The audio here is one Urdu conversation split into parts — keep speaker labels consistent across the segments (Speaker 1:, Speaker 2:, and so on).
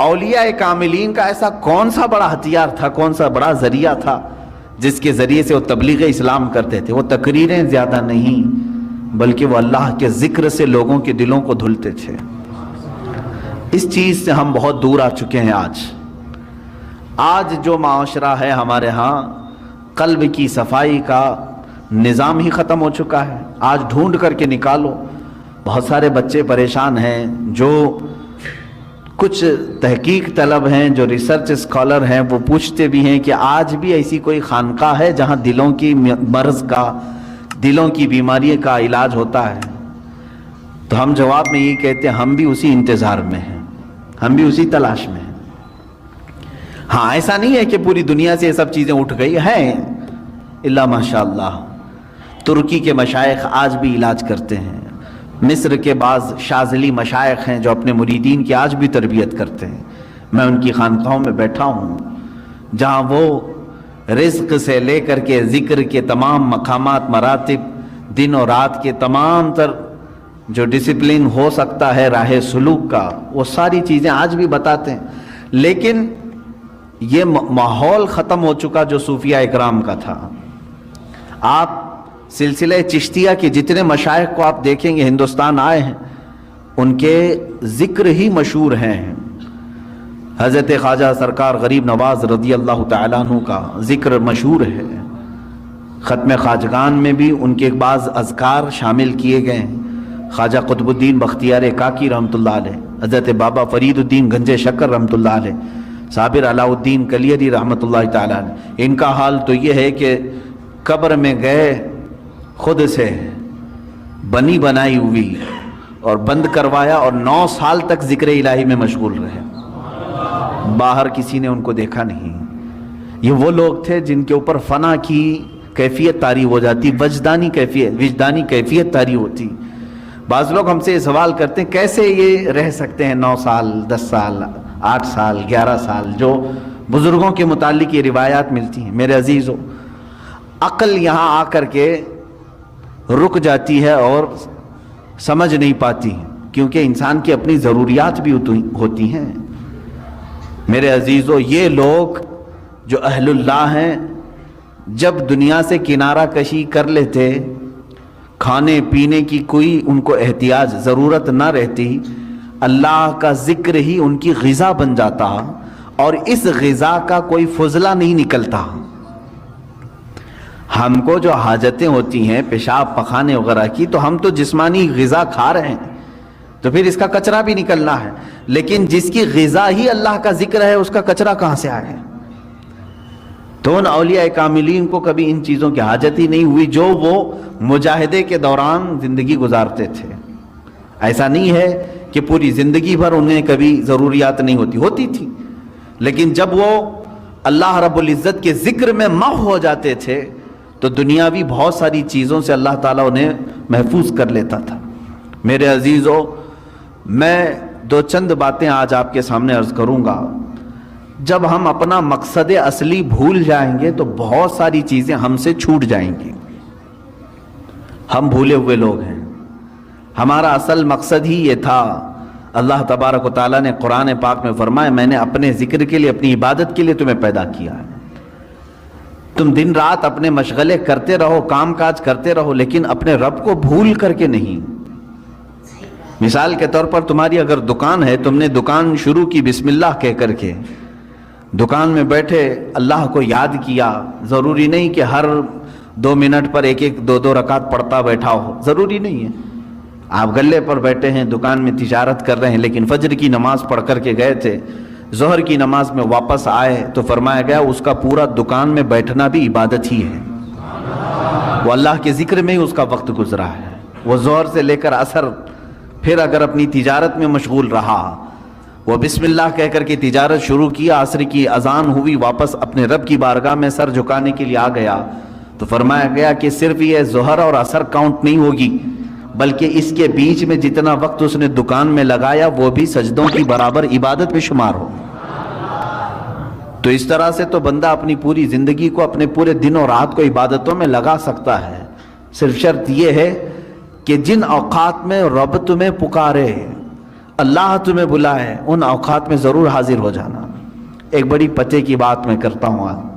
Speaker 1: اولیاء کاملین کا ایسا کون سا بڑا ہتھیار تھا، کون سا بڑا ذریعہ تھا جس کے ذریعے سے وہ تبلیغ اسلام کرتے تھے؟ وہ تقریریں زیادہ نہیں، بلکہ وہ اللہ کے ذکر سے لوگوں کے دلوں کو دھلتے تھے۔ اس چیز سے ہم بہت دور آ چکے ہیں۔ آج جو معاشرہ ہے ہمارے ہاں، قلب کی صفائی کا نظام ہی ختم ہو چکا ہے۔ آج ڈھونڈ کر کے نکالو، بہت سارے بچے پریشان ہیں، جو کچھ تحقیق طلب ہیں، جو ریسرچ اسکالر ہیں، وہ پوچھتے بھی ہیں کہ آج بھی ایسی کوئی خانقاہ ہے جہاں دلوں کی مرض کا، دلوں کی بیماری کا علاج ہوتا ہے؟ تو ہم جواب میں یہ کہتے ہیں ہم بھی اسی انتظار میں ہیں، ہم بھی اسی تلاش میں ہیں۔ ہاں، ایسا نہیں ہے کہ پوری دنیا سے یہ سب چیزیں اٹھ گئی ہیں، اللہ ماشاء اللہ۔ ترکی کے مشائخ آج بھی علاج کرتے ہیں، مصر کے بعض شاذلی مشائخ ہیں جو اپنے مریدین کی آج بھی تربیت کرتے ہیں۔ میں ان کی خانقاہوں میں بیٹھا ہوں جہاں وہ رزق سے لے کر کے ذکر کے تمام مقامات، مراتب، دن اور رات کے تمام تر جو ڈسپلن ہو سکتا ہے راہ سلوک کا، وہ ساری چیزیں آج بھی بتاتے ہیں۔ لیکن یہ ماحول ختم ہو چکا جو صوفیہ اکرام کا تھا۔ آپ سلسلہ چشتیہ کے جتنے مشائخ کو آپ دیکھیں گے ہندوستان آئے ہیں، ان کے ذکر ہی مشہور ہیں۔ حضرت خواجہ سرکار غریب نواز رضی اللہ تعالیٰ عنہ کا ذکر مشہور ہے۔ ختم خواجگان میں بھی ان کے بعض اذکار شامل کیے گئے ہیں۔ خواجہ قطب الدین بختیار کاکی رحمۃ اللہ علیہ، حضرت بابا فرید الدین گنج شکر رحمۃ اللہ علیہ، صابر علاء الدین کلیری رحمۃ اللہ تعالیٰ علیہ، ان کا حال تو یہ ہے کہ قبر میں گئے، خود سے بنی بنائی ہوئی اور بند کروایا، اور 9 سال تک ذکر الہی میں مشغول رہے، باہر کسی نے ان کو دیکھا نہیں۔ یہ وہ لوگ تھے جن کے اوپر فنا کی کیفیت طاری ہو جاتی، وجدانی کیفیت طاری ہوتی۔ بعض لوگ ہم سے یہ سوال کرتے ہیں کیسے یہ رہ سکتے ہیں 9 سال، 10 سال، 8 سال، 11 سال، جو بزرگوں کے متعلق یہ روایات ملتی ہیں۔ میرے عزیزو، عقل یہاں آ کر کے رک جاتی ہے اور سمجھ نہیں پاتی، کیونکہ انسان کی اپنی ضروریات بھی ہوتی ہیں۔ میرے عزیزو، یہ لوگ جو اہل اللہ ہیں، جب دنیا سے کنارہ کشی کر لیتے، کھانے پینے کی کوئی ان کو احتیاج ضرورت نہ رہتی، اللہ کا ذکر ہی ان کی غذا بن جاتا، اور اس غذا کا کوئی فضلہ نہیں نکلتا۔ ہم کو جو حاجتیں ہوتی ہیں پیشاب پخانے وغیرہ کی، تو ہم تو جسمانی غذا کھا رہے ہیں، تو پھر اس کا کچرا بھی نکلنا ہے، لیکن جس کی غذا ہی اللہ کا ذکر ہے، اس کا کچرا کہاں سے آئے؟ تو ان اولیاء کاملین کو کبھی ان چیزوں کی حاجت ہی نہیں ہوئی جو وہ مجاہدے کے دوران زندگی گزارتے تھے۔ ایسا نہیں ہے کہ پوری زندگی بھر انہیں کبھی ضروریات نہیں ہوتی تھی، لیکن جب وہ اللہ رب العزت کے ذکر میں محو ہو جاتے تھے تو دنیاوی بہت ساری چیزوں سے اللہ تعالیٰ انہیں محفوظ کر لیتا تھا۔ میرے عزیزو، میں 2 چند باتیں آج آپ کے سامنے عرض کروں گا۔ جب ہم اپنا مقصد اصلی بھول جائیں گے تو بہت ساری چیزیں ہم سے چھوٹ جائیں گی۔ ہم بھولے ہوئے لوگ ہیں، ہمارا اصل مقصد ہی یہ تھا۔ اللہ تبارک و تعالیٰ نے قرآن پاک میں فرمایا، میں نے اپنے ذکر کے لیے، اپنی عبادت کے لیے تمہیں پیدا کیا ہے۔ تم دن رات اپنے مشغلے کرتے رہو، کام کاج کرتے رہو، لیکن اپنے رب کو بھول کر کے نہیں۔ مثال کے طور پر تمہاری اگر دکان ہے، تم نے دکان شروع کی بسم اللہ کہہ کر کے، دکان میں بیٹھے اللہ کو یاد کیا، ضروری نہیں کہ ہر 2 منٹ پر 1-2 رکعت پڑھتا بیٹھا ہو، ضروری نہیں ہے۔ آپ گلے پر بیٹھے ہیں، دکان میں تجارت کر رہے ہیں، لیکن فجر کی نماز پڑھ کر کے گئے تھے، ظہر کی نماز میں واپس آئے تو فرمایا گیا اس کا پورا دکان میں بیٹھنا بھی عبادت ہی ہے، وہ اللہ کے ذکر میں ہی اس کا وقت گزرا ہے۔ وہ ظہر سے لے کر عصر پھر اگر اپنی تجارت میں مشغول رہا، وہ بسم اللہ کہہ کر کے تجارت شروع کیا، عصر کی اذان ہوئی، واپس اپنے رب کی بارگاہ میں سر جھکانے کے لیے آ گیا، تو فرمایا گیا کہ صرف یہ ظہر اور عصر کاؤنٹ نہیں ہوگی، بلکہ اس کے بیچ میں جتنا وقت اس نے دکان میں لگایا وہ بھی سجدوں کی برابر عبادت میں شمار ہو۔ تو اس طرح سے تو بندہ اپنی پوری زندگی کو، اپنے پورے دن اور رات کو عبادتوں میں لگا سکتا ہے۔ صرف شرط یہ ہے کہ جن اوقات میں رب تمہیں پکارے، اللہ تمہیں بلائے ان اوقات میں ضرور حاضر ہو جانا۔ ایک بڑی پتے کی بات میں کرتا ہوں۔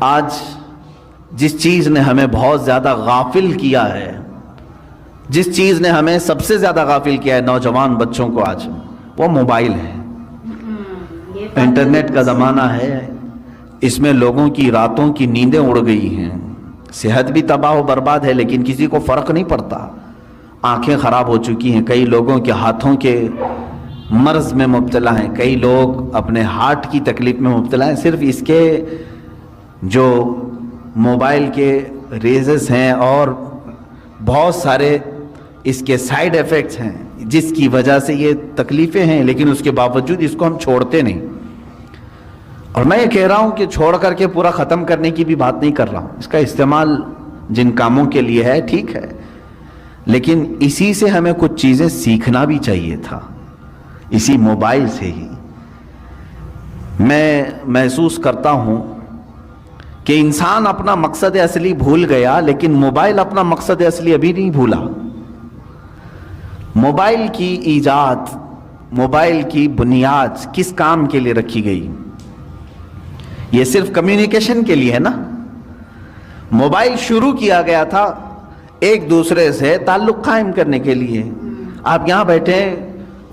Speaker 1: آج جس چیز نے ہمیں بہت زیادہ غافل کیا ہے، جس چیز نے ہمیں سب سے زیادہ غافل کیا ہے نوجوان بچوں کو آج، وہ موبائل ہے۔ انٹرنیٹ کا زمانہ ہے، اس میں لوگوں کی راتوں کی نیندیں اڑ گئی ہیں، صحت بھی تباہ و برباد ہے، لیکن کسی کو فرق نہیں پڑتا۔ آنکھیں خراب ہو چکی ہیں، کئی لوگوں کے ہاتھوں کے مرض میں مبتلا ہیں، کئی لوگ اپنے ہارٹ کی تکلیف میں مبتلا ہیں، صرف اس کے جو موبائل کے ریزز ہیں اور بہت سارے اس کے سائیڈ ایفیکٹس ہیں جس کی وجہ سے یہ تکلیفیں ہیں، لیکن اس کے باوجود اس کو ہم چھوڑتے نہیں۔ اور میں یہ کہہ رہا ہوں کہ چھوڑ کر کے پورا ختم کرنے کی بھی بات نہیں کر رہا ہوں، اس کا استعمال جن کاموں کے لیے ہے ٹھیک ہے، لیکن اسی سے ہمیں کچھ چیزیں سیکھنا بھی چاہیے تھا، اسی موبائل سے ہی۔ میں محسوس کرتا ہوں کہ انسان اپنا مقصد اصلی بھول گیا، لیکن موبائل اپنا مقصد اصلی ابھی نہیں بھولا۔ موبائل کی ایجاد، موبائل کی بنیاد کس کام کے لیے رکھی گئی؟ یہ صرف کمیونیکیشن کے لیے ہے نا۔ موبائل شروع کیا گیا تھا ایک دوسرے سے تعلق قائم کرنے کے لیے۔ آپ یہاں بیٹھے ہیں،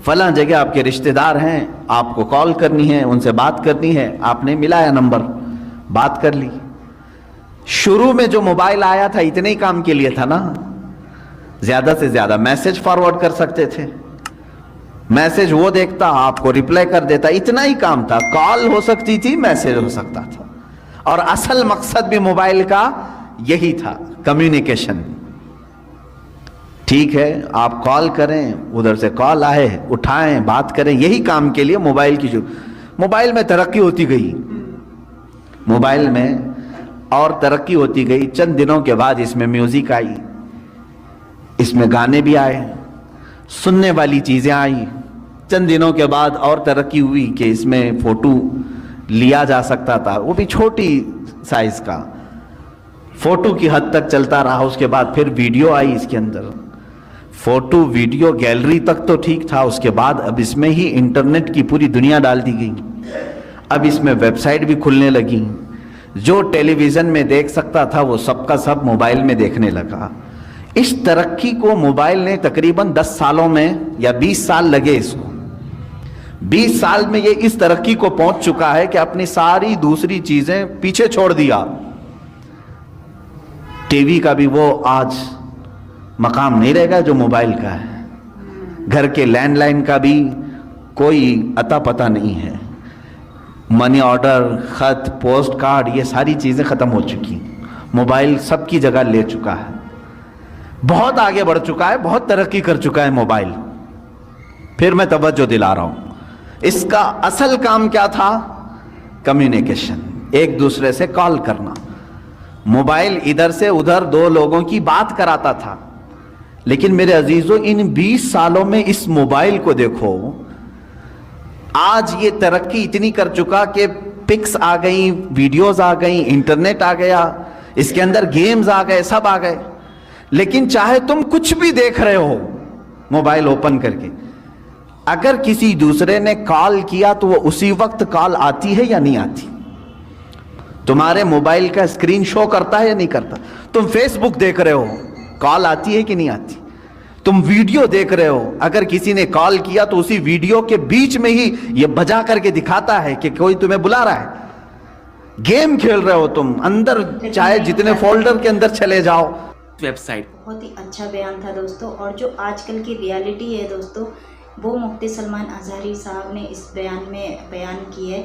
Speaker 1: فلاں جگہ آپ کے رشتہ دار ہیں، آپ کو کال کرنی ہے، ان سے بات کرنی ہے، آپ نے ملایا نمبر، بات کر لی۔ شروع میں جو موبائل آیا تھا اتنے ہی کام کے لیے تھا نا، زیادہ سے زیادہ میسج فارورڈ کر سکتے تھے، میسج وہ دیکھتا آپ کو ریپلائی کر دیتا، اتنا ہی کام تھا۔ کال ہو سکتی تھی، میسج ہو سکتا تھا، اور اصل مقصد بھی موبائل کا یہی تھا، کمیونیکیشن۔ ٹھیک ہے، آپ کال کریں، ادھر سے کال آئے اٹھائیں، بات کریں، یہی کام کے لیے موبائل کی موبائل میں ترقی ہوتی گئی، موبائل میں اور ترقی ہوتی گئی۔ چند دنوں کے بعد اس میں میوزک آئی، اس میں گانے بھی آئے، سننے والی چیزیں آئی۔ چند دنوں کے بعد اور ترقی ہوئی کہ اس میں فوٹو لیا جا سکتا تھا، وہ بھی چھوٹی سائز کا، فوٹو کی حد تک چلتا رہا۔ اس کے بعد پھر ویڈیو آئی اس کے اندر، فوٹو ویڈیو گیلری تک تو ٹھیک تھا، اس کے بعد اب اس میں ہی انٹرنیٹ کی پوری دنیا ڈال دی گئی۔ اب اس میں ویب سائٹ بھی کھلنے لگی، جو ٹیلی ویژن میں دیکھ سکتا تھا وہ سب کا سب موبائل میں دیکھنے لگا۔ اس ترقی کو موبائل نے تقریباً 10 سالوں میں یا 20 سال لگے اس کو، 20 سال میں یہ اس ترقی کو پہنچ چکا ہے کہ اپنی ساری دوسری چیزیں پیچھے چھوڑ دیا۔ ٹی وی کا بھی وہ آج مقام نہیں رہے گا جو موبائل کا ہے، گھر کے لینڈ لائن کا بھی کوئی اتا پتہ نہیں ہے، منی آرڈر، خط، پوسٹ کارڈ، یہ ساری چیزیں ختم ہو چکی، موبائل سب کی جگہ لے چکا ہے، بہت آگے بڑھ چکا ہے، بہت ترقی کر چکا ہے موبائل۔ پھر میں توجہ دلا رہا ہوں، اس کا اصل کام کیا تھا؟ کمیونیکیشن، ایک دوسرے سے کال کرنا۔ موبائل ادھر سے ادھر دو لوگوں کی بات کراتا تھا، لیکن میرے عزیزو ان 20 سالوں میں اس موبائل کو دیکھو، آج یہ ترقی اتنی کر چکا کہ پکس آ گئیں، ویڈیوز آ گئیں، انٹرنیٹ آ گیا، اس کے اندر گیمز آ گئے، سب آ گئے، لیکن چاہے تم کچھ بھی دیکھ رہے ہو موبائل اوپن کر کے، اگر کسی دوسرے نے کال کیا تو وہ اسی وقت کال آتی ہے یا نہیں آتی؟ تمہارے موبائل کا اسکرین شو کرتا ہے یا نہیں کرتا؟ تم فیس بک دیکھ رہے ہو، کال آتی ہے کہ نہیں آتی؟ تم ویڈیو دیکھ رہے ہو، اگر کسی نے کال کیا تو اسی ویڈیو کے بیچ میں ہی یہ بجا کر کے دکھاتا ہے کہ کوئی تمہیں بلا رہا ہے۔ گیم کھیل رہے ہو تم، اندر چاہے جتنے فولڈر کے اندر چلے جاؤ۔ ویب سائٹ
Speaker 2: بہت ہی اچھا بیان تھا دوستو، اور جو آج کل کی ریالٹی ہے دوستو، وہ مفتی سلمان اظہری صاحب نے اس بیان میں بیان کی ہے،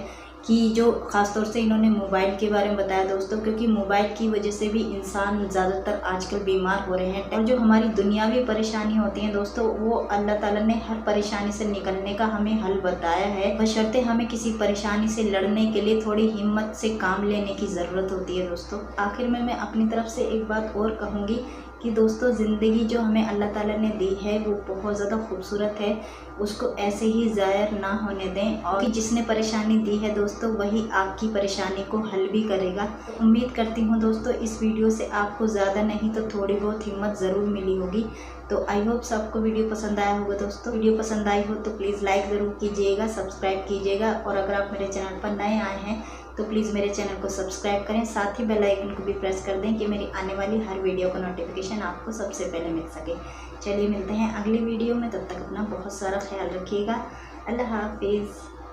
Speaker 2: کہ جو خاص طور سے انہوں نے موبائل کے بارے میں بتایا دوستو، کیونکہ موبائل کی وجہ سے بھی انسان زیادہ تر آج کل بیمار ہو رہے ہیں، اور جو ہماری دنیاوی پریشانی ہوتی ہیں دوستو، وہ اللہ تعالیٰ نے ہر پریشانی سے نکلنے کا ہمیں حل بتایا ہے، بشرطے ہمیں کسی پریشانی سے لڑنے کے لیے تھوڑی ہمت سے کام لینے کی ضرورت ہوتی ہے دوستو۔ آخر میں اپنی طرف سے ایک بات اور کہوں گی کہ دوستوں زندگی جو ہمیں اللہ تعالیٰ نے دی ہے وہ بہت زیادہ خوبصورت ہے، اس کو ایسے ہی ضائع نہ ہونے دیں، اور جس نے پریشانی دی ہے دوستوں وہی آپ کی پریشانی کو حل بھی کرے گا۔ امید کرتی ہوں دوستوں اس ویڈیو سے آپ کو زیادہ نہیں تو تھوڑی بہت ہمت ضرور ملی ہوگی۔ تو آئی ہوپ آپ کو ویڈیو پسند آیا ہوگا دوستوں۔ ویڈیو پسند آئی ہو تو پلیز لائک ضرور کیجیے گا، سبسکرائب کیجیے گا، اور اگر آپ میرے چینل پر نئے آئے ہیں تو پلیز میرے چینل کو سبسکرائب کریں، ساتھ ہی بیل آئیکن کو بھی پریس کر دیں کہ میری آنے والی ہر ویڈیو کا نوٹیفیکیشن آپ کو سب سے پہلے مل سکے۔ چلیے ملتے ہیں اگلی ویڈیو میں، تب تک اپنا بہت سارا خیال رکھیے گا۔ اللہ حافظ۔